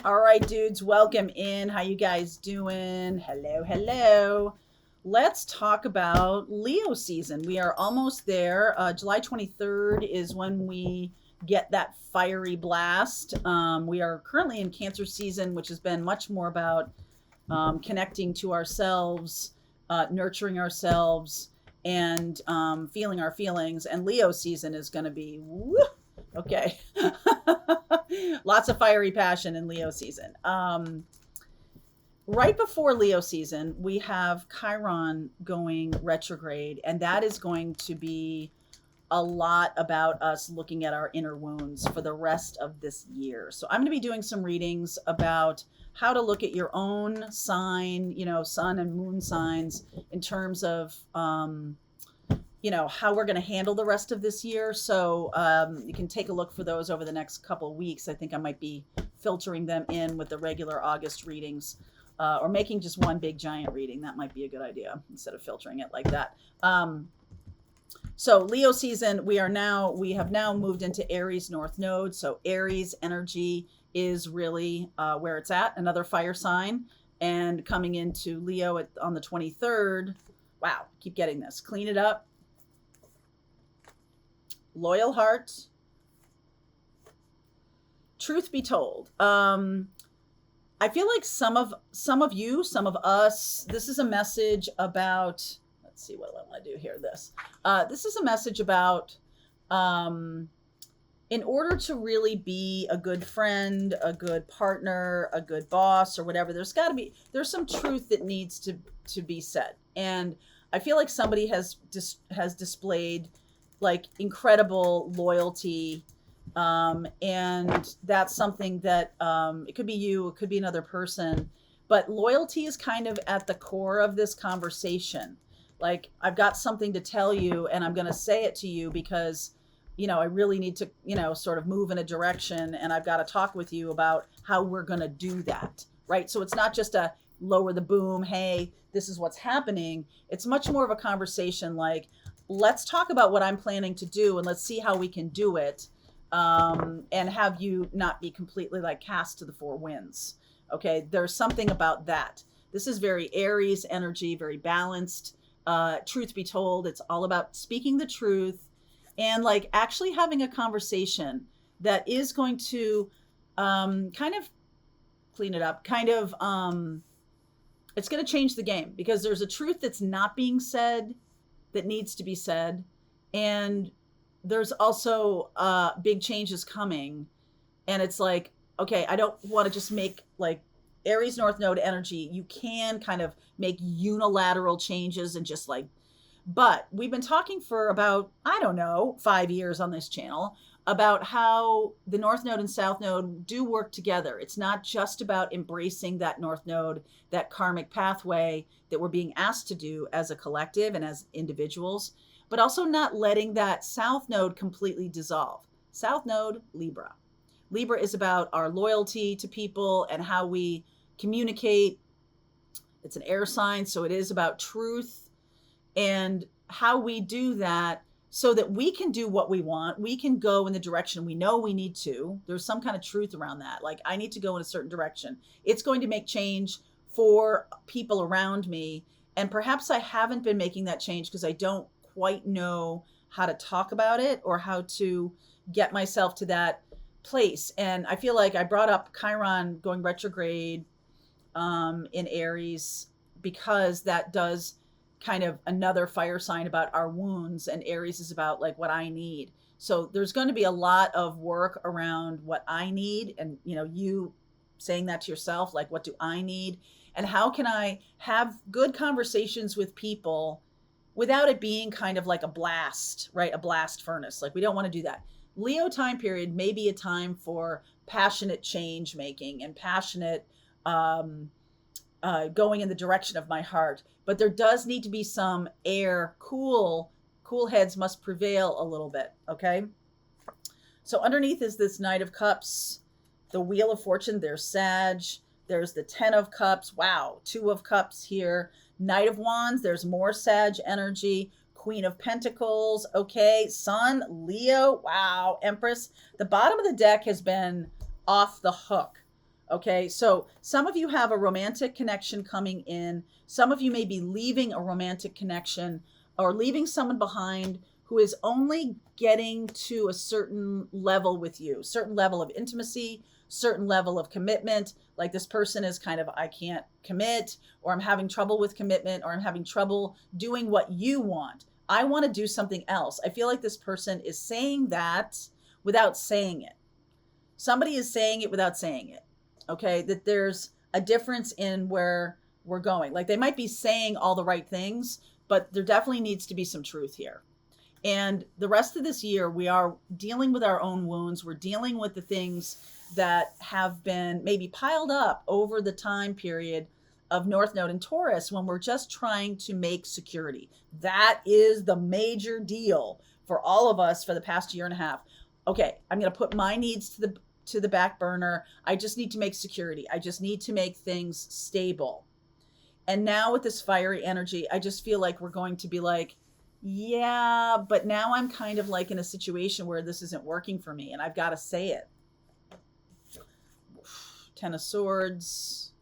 All right, dudes, welcome in. How you guys doing? Hello, hello. Let's talk about Leo season. We are almost there. July 23rd is when we get that fiery blast. We are currently in Cancer season, which has been much more about connecting to ourselves, nurturing ourselves, and feeling our feelings. And Leo season is going to be woo, okay. Lots of fiery passion in Leo season. Right before Leo season, we have Chiron going retrograde, and that is going to be a lot about us looking at our inner wounds for the rest of this year. So I'm going to be doing some readings about how to look at your own sign, sun and moon signs in terms of how we're going to handle the rest of this year. So you can take a look for those over the next couple of weeks. I think I might be filtering them in with the regular August readings, or making just one big giant reading. That might be a good idea instead of filtering it like that. So Leo season, we have now moved into Aries North Node. So Aries energy is really where it's at, another fire sign, and coming into Leo on the 23rd. Wow, keep getting this. Clean it up. Loyal heart. Truth be told, I feel like some of us, this is a message about. Let's see what I want to do here. This is a message about, in order to really be a good friend, a good partner, a good boss, or whatever, there's some truth that needs to be said. And I feel like somebody has displayed like incredible loyalty, and that's something that, it could be you, it could be another person, but loyalty is kind of at the core of this conversation. Like, I've got something to tell you, and I'm going to say it to you because I really need to sort of move in a direction, and I've got to talk with you about how we're going to do that, right? So it's not just a lower the boom, hey, this is what's happening. It's much more of a conversation like, let's talk about what I'm planning to do, and let's see how we can do it, and have you not be completely like cast to the four winds. Okay, there's something about that. This is very Aries energy, very balanced. Truth be told, it's all about speaking the truth and like actually having a conversation that is going to, kind of clean it up, kind of, it's going to change the game, because there's a truth that's not being said that needs to be said, and there's also big changes coming. And it's like, okay, I don't want to just make like Aries North Node energy. You can kind of make unilateral changes and just like, but we've been talking for about, I don't know, 5 years on this channel about how the North Node and South Node do work together. It's not just about embracing that North Node, that karmic pathway that we're being asked to do as a collective and as individuals, but also not letting that South Node completely dissolve. South Node, Libra. Libra is about our loyalty to people and how we communicate. It's an air sign, so it is about truth and how we do that so that we can do what we want. We can go in the direction we know we need to. There's some kind of truth around that. Like, I need to go in a certain direction. It's going to make change for people around me. And perhaps I haven't been making that change because I don't quite know how to talk about it or how to get myself to that place. And I feel like I brought up Chiron going retrograde, in Aries, because that does kind of another fire sign about our wounds, and Aries is about like what I need. So there's going to be a lot of work around what I need, and you saying that to yourself, like, what do I need, and how can I have good conversations with people without it being kind of like a blast, right? A blast furnace. Like, we don't want to do that. Leo time period may be a time for passionate change making and passionate, going in the direction of my heart. But there does need to be some air, cool heads must prevail a little bit, okay? So underneath is this Knight of Cups, the Wheel of Fortune, there's Sag, there's the Ten of Cups, wow, Two of Cups here, Knight of Wands, there's more Sag energy, Queen of Pentacles, okay, Sun, Leo, wow, Empress. The bottom of the deck has been off the hook, Okay, so some of you have a romantic connection coming in. Some of you may be leaving a romantic connection or leaving someone behind who is only getting to a certain level with you, certain level of intimacy, certain level of commitment. Like this person is kind of, I can't commit, or I'm having trouble with commitment, or I'm having trouble doing what you want. I want to do something else. I feel like this person is saying that without saying it. Somebody is saying it without saying it. Okay, that there's a difference in where we're going. Like they might be saying all the right things, but there definitely needs to be some truth here. And the rest of this year, we are dealing with our own wounds. We're dealing with the things that have been maybe piled up over the time period of North Node and Taurus when we're just trying to make security. That is the major deal for all of us for the past year and a half. Okay, I'm going to put my needs to the back burner. I just need to make security. I just need to make things stable. And now with this fiery energy, I just feel like we're going to be like, yeah, but now I'm kind of like in a situation where this isn't working for me and I've got to say it. 10 of Swords,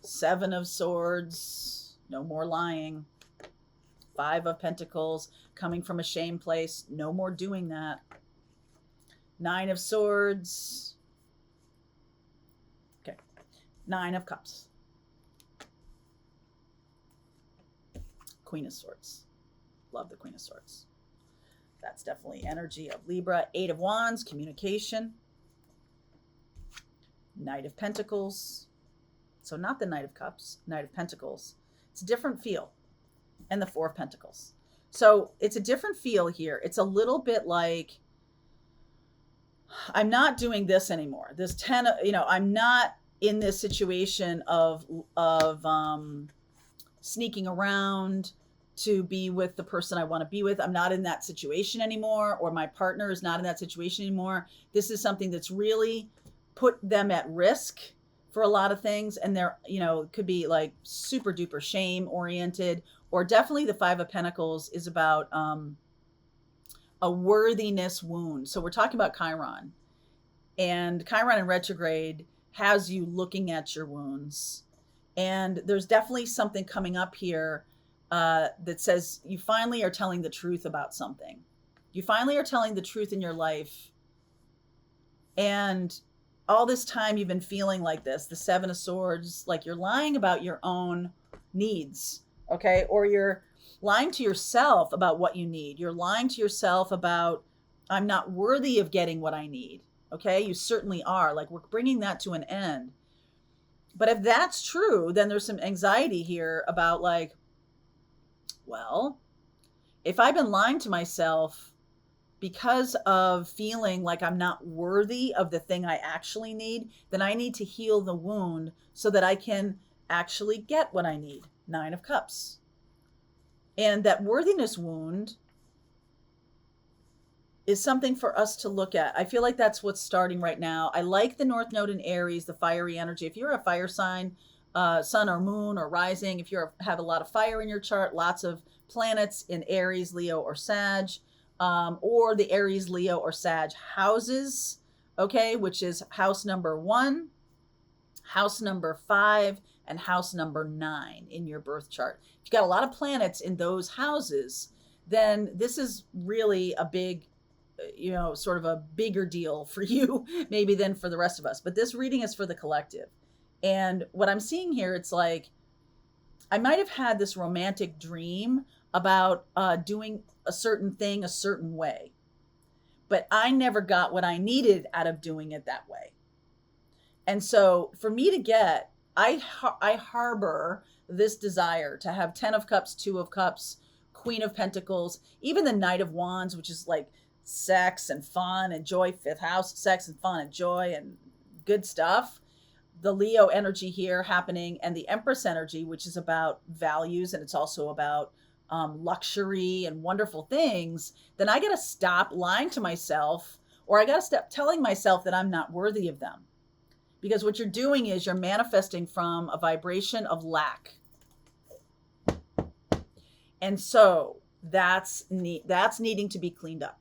7 of Swords, no more lying. 5 of Pentacles, coming from a shame place, no more doing that. 9 of Swords. Okay. 9 of Cups. Queen of Swords. Love the Queen of Swords. That's definitely energy of Libra. 8 of Wands, communication. Knight of Pentacles. So not the Knight of Cups, Knight of Pentacles. It's a different feel. And the 4 of Pentacles. So it's a different feel here. It's a little bit like, I'm not doing this anymore. This 10, I'm not in this situation of sneaking around to be with the person I want to be with. I'm not in that situation anymore, or my partner is not in that situation anymore. This is something that's really put them at risk for a lot of things. And they're, it could be like super duper shame oriented, or definitely the 5 of Pentacles is about a worthiness wound. So we're talking about Chiron, and Chiron in retrograde has you looking at your wounds. And there's definitely something coming up here that says you finally are telling the truth about something. You finally are telling the truth in your life. And all this time you've been feeling like this, the 7 of Swords, like you're lying about your own needs, okay? Or you're lying to yourself about what you need. You're lying to yourself about, I'm not worthy of getting what I need, okay? You certainly are. Like, we're bringing that to an end. But if that's true, then there's some anxiety here about like, well, if I've been lying to myself because of feeling like I'm not worthy of the thing I actually need, then I need to heal the wound so that I can actually get what I need. 9 of Cups. And that worthiness wound is something for us to look at. I feel like that's what's starting right now. I like the North Node in Aries, the fiery energy. If you're a fire sign, sun or moon or rising, if you have a lot of fire in your chart, lots of planets in Aries, Leo, or Sag, or the Aries, Leo, or Sag houses, okay, which is house number 1, house number 5, and house number 9 in your birth chart. If you got a lot of planets in those houses, then this is really a big, sort of a bigger deal for you maybe than for the rest of us. But this reading is for the collective. And what I'm seeing here, it's like, I might have had this romantic dream about doing a certain thing a certain way, but I never got what I needed out of doing it that way. And so for me to get, I harbor this desire to have 10 of Cups, 2 of Cups, Queen of Pentacles, even the Knight of Wands, which is like sex and fun and joy, 5th house, sex and fun and joy and good stuff. The Leo energy here happening, and the Empress energy, which is about values, and it's also about luxury and wonderful things. Then I got to stop lying to myself, or I got to stop telling myself that I'm not worthy of them. Because what you're doing is you're manifesting from a vibration of lack. And so that's needing to be cleaned up.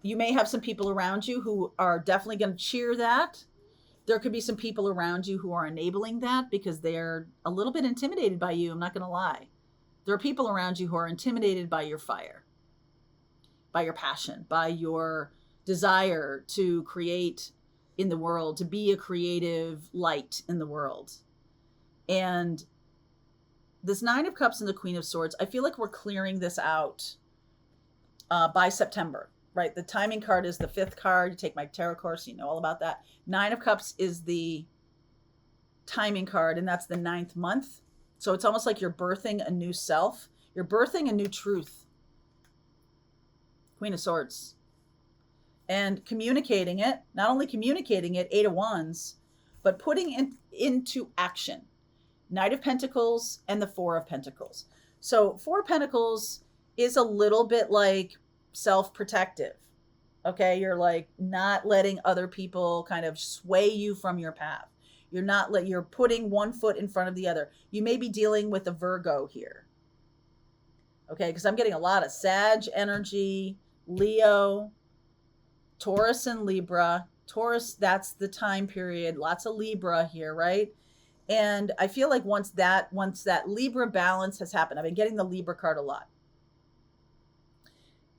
You may have some people around you who are definitely going to cheer that. There could be some people around you who are enabling that because they're a little bit intimidated by you. I'm not going to lie. There are people around you who are intimidated by your fire, by your passion, by your desire to create in the world, to be a creative light in the world. And this Nine of Cups and the Queen of Swords, I feel like we're clearing this out by September, right? The timing card is the 5th card. You take my tarot course, you know all about that. Nine of Cups is the timing card, and that's the 9th month. So it's almost like you're birthing a new self. You're birthing a new truth. Queen of Swords. And communicating it, not only communicating it, 8 of Wands, but putting it into action. Knight of Pentacles and the 4 of Pentacles. So 4 of Pentacles is a little bit like self-protective. Okay, you're like not letting other people kind of sway you from your path. You're putting one foot in front of the other. You may be dealing with a Virgo here. Okay, because I'm getting a lot of Sag energy, Leo, Taurus and Libra. Taurus, that's the time period. Lots of Libra here, right? And I feel like once that Libra balance has happened, I've been getting the Libra card a lot.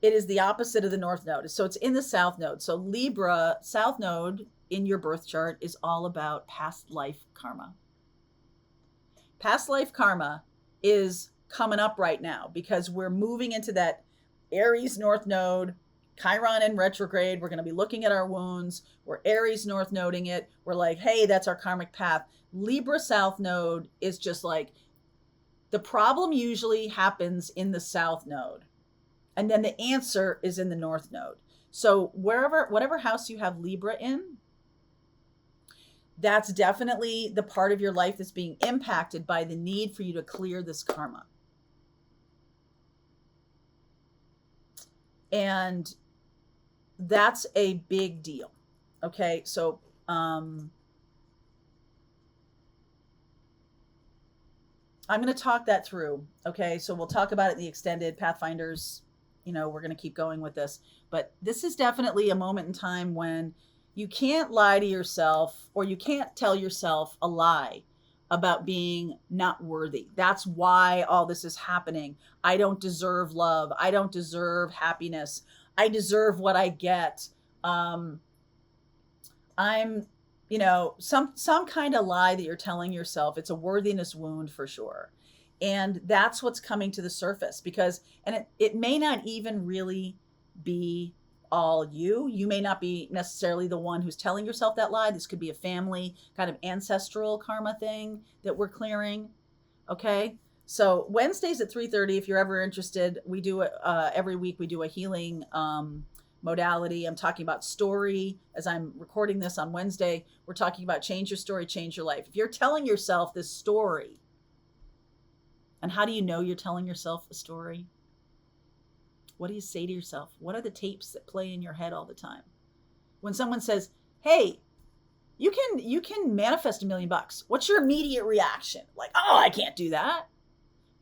It is the opposite of the North Node. So it's in the South Node. So Libra, South Node in your birth chart is all about past life karma. Past life karma is coming up right now because we're moving into that Aries North Node, Chiron in retrograde. We're going to be looking at our wounds. We're Aries North Noding it. We're like, hey, that's our karmic path. Libra South Node is just like, the problem usually happens in the South Node. And then the answer is in the North Node. So whatever house you have Libra in, that's definitely the part of your life that's being impacted by the need for you to clear this karma. And that's a big deal. Okay, so I'm going to talk that through. Okay, so we'll talk about it in the extended Pathfinders. You know, we're going to keep going with this. But this is definitely a moment in time when you can't lie to yourself, or you can't tell yourself a lie about being not worthy. That's why all this is happening. I don't deserve love. I don't deserve happiness. I deserve what I get. I'm, some kind of lie that you're telling yourself. It's a worthiness wound for sure. And that's what's coming to the surface because, and it may not even really be all you. You may not be necessarily the one who's telling yourself that lie. This could be a family kind of ancestral karma thing that we're clearing. Okay. So Wednesdays at 3:30, if you're ever interested, we do every week. We do a healing modality. I'm talking about story. As I'm recording this on Wednesday, we're talking about change your story, change your life. If you're telling yourself this story, and how do you know you're telling yourself a story? What do you say to yourself? What are the tapes that play in your head all the time? When someone says, hey, you can manifest $1 million. What's your immediate reaction? Like, oh, I can't do that.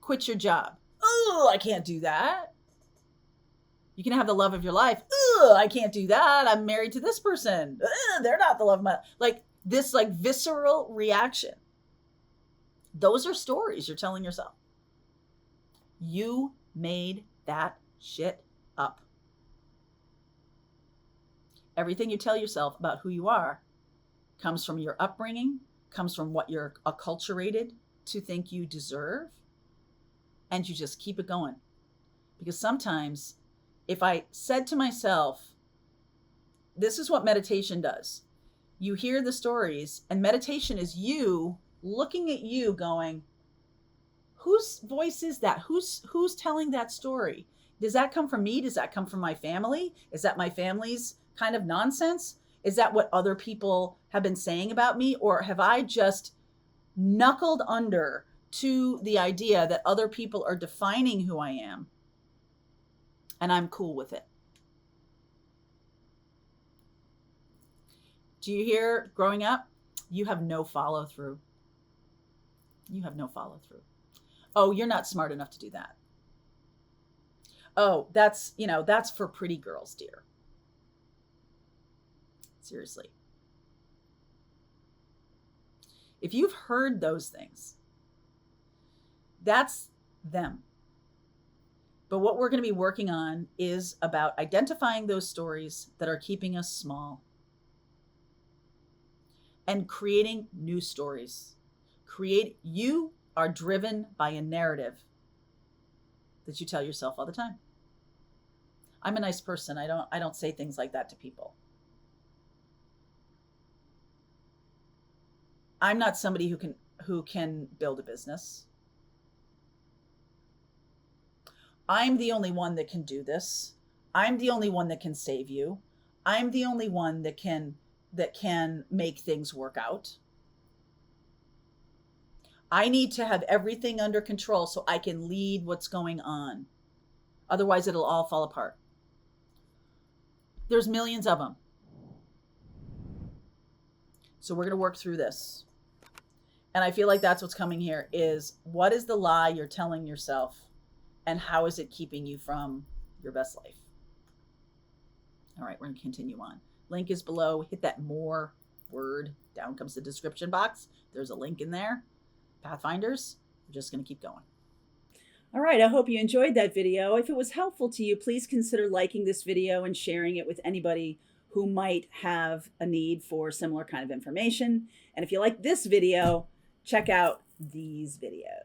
Quit your job. Oh, I can't do that. You can have the love of your life. Oh, I can't do that. I'm married to this person. They're not the love of my life. Like this like visceral reaction. Those are stories you're telling yourself. You made that shit up. Everything you tell yourself about who you are comes from your upbringing, comes from what you're acculturated to think you deserve, and you just keep it going. Because sometimes if I said to myself, this is what meditation does. You hear the stories, and meditation is you looking at you going, whose voice is that? Who's telling that story? Does that come from me? Does that come from my family? Is that my family's kind of nonsense? Is that what other people have been saying about me? Or have I just knuckled under to the idea that other people are defining who I am and I'm cool with it? Do you hear growing up? You have no follow through. You have no follow through. Oh, you're not smart enough to do that. Oh, that's for pretty girls, dear. Seriously. If you've heard those things, that's them. But what we're going to be working on is about identifying those stories that are keeping us small and creating new stories. You are driven by a narrative that you tell yourself all the time. I'm a nice person. I don't say things like that to people. I'm not somebody who can build a business. I'm the only one that can do this. I'm the only one that can save you. I'm the only one that can make things work out. I need to have everything under control so I can lead what's going on. Otherwise, it'll all fall apart. There's millions of them. So we're going to work through this. And I feel like that's what's coming here is what is the lie you're telling yourself and how is it keeping you from your best life? All right, we're going to continue on. Link is below. Hit that more word. Down comes the description box. There's a link in there. Pathfinders, we're just going to keep going. All right, I hope you enjoyed that video. If it was helpful to you, please consider liking this video and sharing it with anybody who might have a need for similar kind of information. And if you like this video, check out these videos.